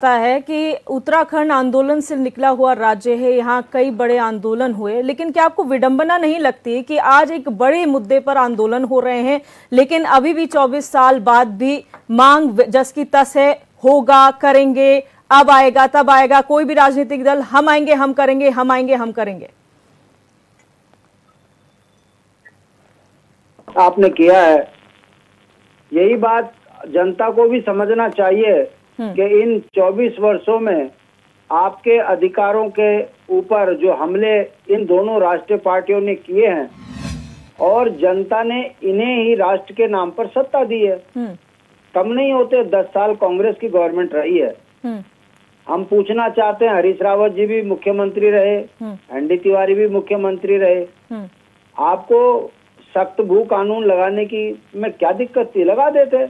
है कि उत्तराखंड आंदोलन से निकला हुआ राज्य है, यहाँ कई बड़े आंदोलन हुए, लेकिन क्या आपको विडंबना नहीं लगती कि आज एक बड़े मुद्दे पर आंदोलन हो रहे हैं, लेकिन अभी भी 24 साल बाद भी मांग जस की तस है, होगा, करेंगे, अब आएगा तब आएगा, कोई भी राजनीतिक दल हम आएंगे हम करेंगे, हम आएंगे हम करेंगे। आपने किया है, यही बात जनता को भी समझना चाहिए कि इन 24 वर्षों में आपके अधिकारों के ऊपर जो हमले इन दोनों राष्ट्रीय पार्टियों ने किए हैं और जनता ने इन्हें ही राष्ट्र के नाम पर सत्ता दी है। कम नहीं होते 10 साल कांग्रेस की गवर्नमेंट रही है। हम पूछना चाहते हैं, हरीश रावत जी भी मुख्यमंत्री रहे, एनडी तिवारी भी मुख्यमंत्री रहे, आपको सख्त भू कानून लगाने की में क्या दिक्कत थी? लगा देते।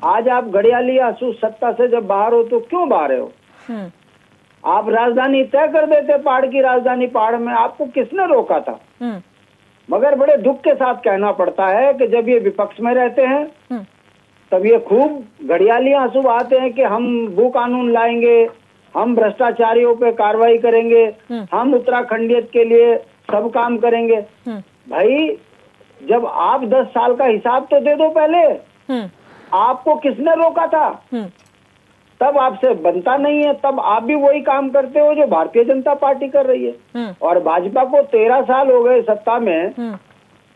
आज आप घड़ियाली आंसू सत्ता से जब बाहर हो तो क्यों बाहर हो? आप राजधानी तय कर देते, पहाड़ की राजधानी पहाड़ में, आपको किसने रोका था? मगर बड़े दुख के साथ कहना पड़ता है कि जब ये विपक्ष में रहते हैं तब ये खूब घड़ियाली आंसू बहाते हैं कि हम भू कानून लाएंगे, हम भ्रष्टाचारियों पे कार्रवाई करेंगे, हम उत्तराखंडियत के लिए सब काम करेंगे। भाई जब आप 10 साल का हिसाब तो दे दो पहले। आपको किसने रोका था? तब आपसे बनता नहीं है, तब आप भी वही काम करते हो जो भारतीय जनता पार्टी कर रही है। और भाजपा को 13 साल हो गए सत्ता में।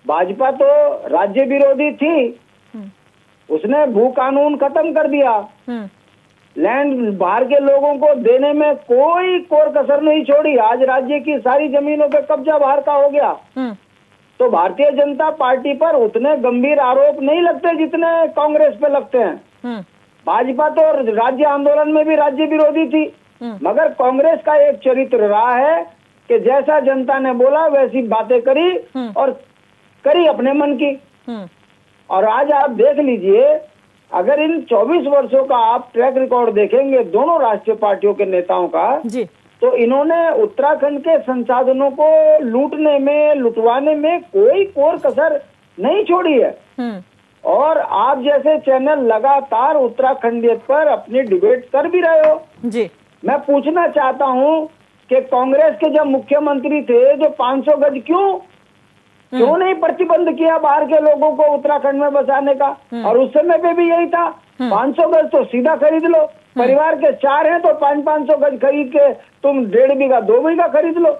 भाजपा तो राज्य विरोधी थी, उसने भू कानून खत्म कर दिया, लैंड बाहर के लोगों को देने में कोई कोर कसर नहीं छोड़ी। आज राज्य की सारी जमीनों पे कब्जा बाहर का हो गया। तो भारतीय जनता पार्टी पर उतने गंभीर आरोप नहीं लगते जितने कांग्रेस पे लगते हैं। भाजपा तो राज्य आंदोलन में भी राज्य विरोधी थी, मगर कांग्रेस का एक चरित्र रहा है कि जैसा जनता ने बोला वैसी बातें करी और करी अपने मन की। और आज आप देख लीजिए, अगर इन 24 वर्षों का आप ट्रैक रिकॉर्ड देखेंगे दोनों राष्ट्रीय पार्टियों के नेताओं का जी, तो इन्होंने उत्तराखंड के संसाधनों को लूटने में, लुटवाने में कोई कोर कसर नहीं छोड़ी है। और आप जैसे चैनल लगातार उत्तराखंडियत पर अपनी डिबेट कर भी रहे हो जी। मैं पूछना चाहता हूं कि कांग्रेस के जब मुख्यमंत्री थे जो 500 गज क्यों नहीं प्रतिबंध किया बाहर के लोगों को उत्तराखंड में बसाने का? और उस समय पे भी यही था, 500 गज तो सीधा खरीद लो, परिवार के 4 हैं तो 500-500 गज खरीद के तुम 1.5 बीघा 2 बीघा खरीद लो।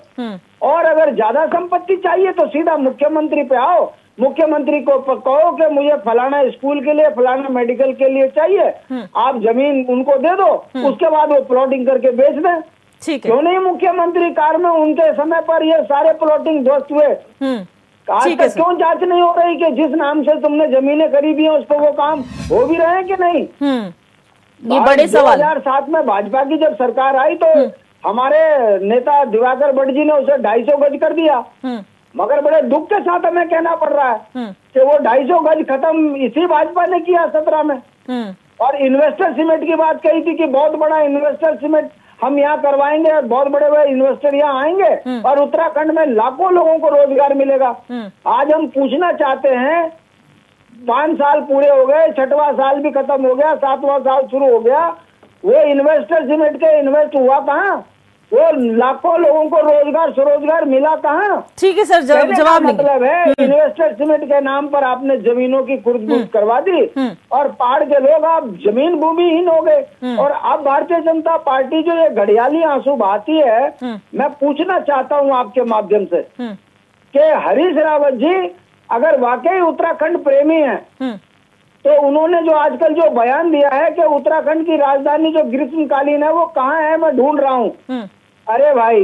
और अगर ज्यादा संपत्ति चाहिए तो सीधा मुख्यमंत्री पे आओ, मुख्यमंत्री को कहो कि मुझे फलाना स्कूल के लिए, फलाना मेडिकल के लिए चाहिए, आप जमीन उनको दे दो, उसके बाद वो प्लॉटिंग करके बेच दें। क्यों नहीं मुख्यमंत्री कार में उनके समय पर ये सारे प्लॉटिंग ध्वस्त हुए? आज तक क्यों जांच नहीं हो रही कि जिस नाम से तुमने जमीनें खरीदी हैं उस पर वो काम हो भी रहे हैं कि नहीं? ये बड़े सवाल। 2007 में भाजपा की जब सरकार आई तो हमारे नेता दिवाकर भट्ट जी ने उसे 250 गज कर दिया, मगर बड़े दुख के साथ हमें कहना पड़ रहा है कि वो 250 गज खत्म इसी भाजपा ने किया 17 में। और इन्वेस्टर सीमेंट की बात कही थी कि बहुत बड़ा इन्वेस्टर सीमेंट हम यहाँ करवाएंगे और बहुत बड़े बड़े इन्वेस्टर यहाँ आएंगे और उत्तराखंड में लाखों लोगों को रोजगार मिलेगा। आज हम पूछना चाहते हैं, 5 साल पूरे हो गए, 6वां साल भी खत्म हो गया, 7वां साल शुरू हो गया, वो इन्वेस्टर सीमेंट के इन्वेस्ट हुआ कहाँ? वो लाखों लोगों को रोजगार स्वरोजगार मिला कहाँ? ठीक है सर, जवाब मतलब है इन्वेस्टर सीमेंट के नाम पर आपने जमीनों की खुर्द-बुर्द करवा दी और पहाड़ के लोग आप जमीन भूमिहीन हो गए। और अब भारतीय जनता पार्टी जो ये घड़ियाली आंसू बहाती है, मैं पूछना चाहता हूँ आपके माध्यम से कि हरीश रावत जी अगर वाकई उत्तराखंड प्रेमी है तो उन्होंने जो आजकल जो बयान दिया है कि उत्तराखंड की राजधानी जो ग्रीष्मकालीन है वो कहाँ है, मैं ढूंढ रहा हूँ। अरे भाई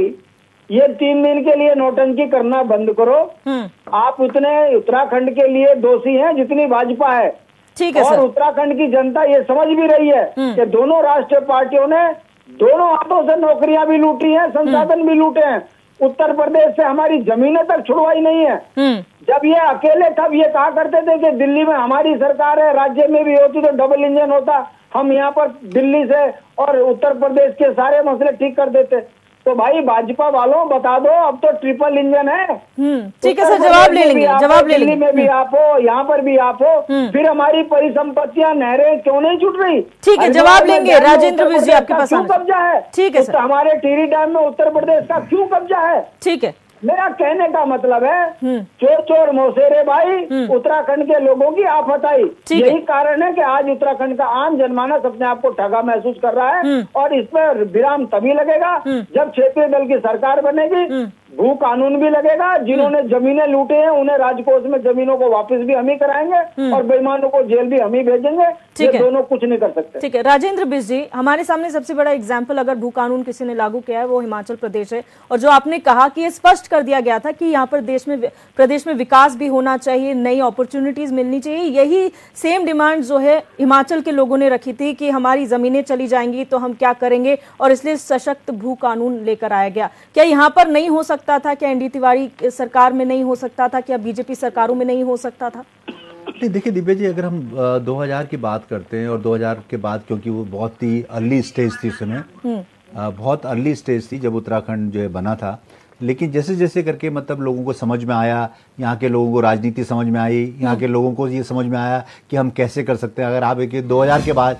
ये 3 दिन के लिए नौटंकी करना बंद करो। आप उतने उत्तराखंड के लिए दोषी हैं जितनी भाजपा है। ठीक है और सर। उत्तराखंड की जनता ये समझ भी रही है कि दोनों राष्ट्रीय पार्टियों ने दोनों हाथों से नौकरियां भी लूटी हैं, संसाधन भी लूटे हैं। उत्तर प्रदेश से हमारी जमीनें तक छुड़वाई नहीं है। जब ये अकेले तब ये कहा करते थे कि दिल्ली में हमारी सरकार है, राज्य में भी होती तो डबल इंजन होता, हम यहाँ पर दिल्ली से और उत्तर प्रदेश के सारे मसले ठीक कर देते। तो भाई भाजपा वालों बता दो, अब तो ट्रिपल इंजन है। ठीक है सर, जवाब ले लेंगे, जवाब ले लेंगे। दिल्ली में भी आप हो, यहाँ पर भी आप हो, फिर हमारी परिसंपत्तियां, नहरें क्यों नहीं छूट रही? ठीक है, जवाब लेंगे। राजेंद्र मिश्र जी आपके पास क्यों कब्जा है? ठीक है सर। हमारे टिहरी डैम में उत्तर प्रदेश का क्यों कब्जा है? ठीक है, मेरा कहने का मतलब है चोर चोर मौसेरे भाई, उत्तराखंड के लोगों की आफत आई। यही कारण है कि आज उत्तराखंड का आम जनमानस अपने आप को ठगा महसूस कर रहा है, और इस पर विराम तभी लगेगा जब क्षेत्रीय दल की सरकार बनेगी, भू कानून भी लगेगा, जिन्होंने जमीनें लूटे हैं उन्हें राजकोष में जमीनों को वापस भी हम ही कराएंगे, और बेईमानों को जेल भी हम ही भेजेंगे। ये दोनों कुछ नहीं कर सकते। ठीक है राजेंद्र मिश्र जी, हमारे सामने सबसे बड़ा एग्जाम्पल अगर भू कानून किसी ने लागू किया है वो हिमाचल प्रदेश है, और जो आपने कहा कि ये स्पष्ट कर दिया गया था कि यहाँ पर प्रदेश में विकास भी होना चाहिए, नई अपॉर्चुनिटीज मिलनी चाहिए। यही सेम डिमांड जो है हिमाचल के लोगों ने रखी थी कि हमारी जमीनें चली जाएंगी तो हम क्या करेंगे, और इसलिए सशक्त भू कानून लेकर आया गया। क्या यहाँ पर नहीं हो सकता था? क्या एनडी तिवारी सरकार में नहीं हो सकता था? क्या बीजेपी सरकारों में नहीं हो सकता था? नहीं, देखिए दिव्या जी, अगर हम 2000 की बात करते हैं, और 2000 के बाद क्योंकि वो बहुत ही अर्ली स्टेज थी उस समय, बहुत अर्ली स्टेज थी जब उत्तराखंड जो है बना था, लेकिन जैसे जैसे करके मतलब लोगों को समझ में आया, यहाँ के लोगों को राजनीति समझ में आई, यहाँ के लोगों को ये समझ में आया कि हम कैसे कर सकते हैं। अगर आप एक 2000 के बाद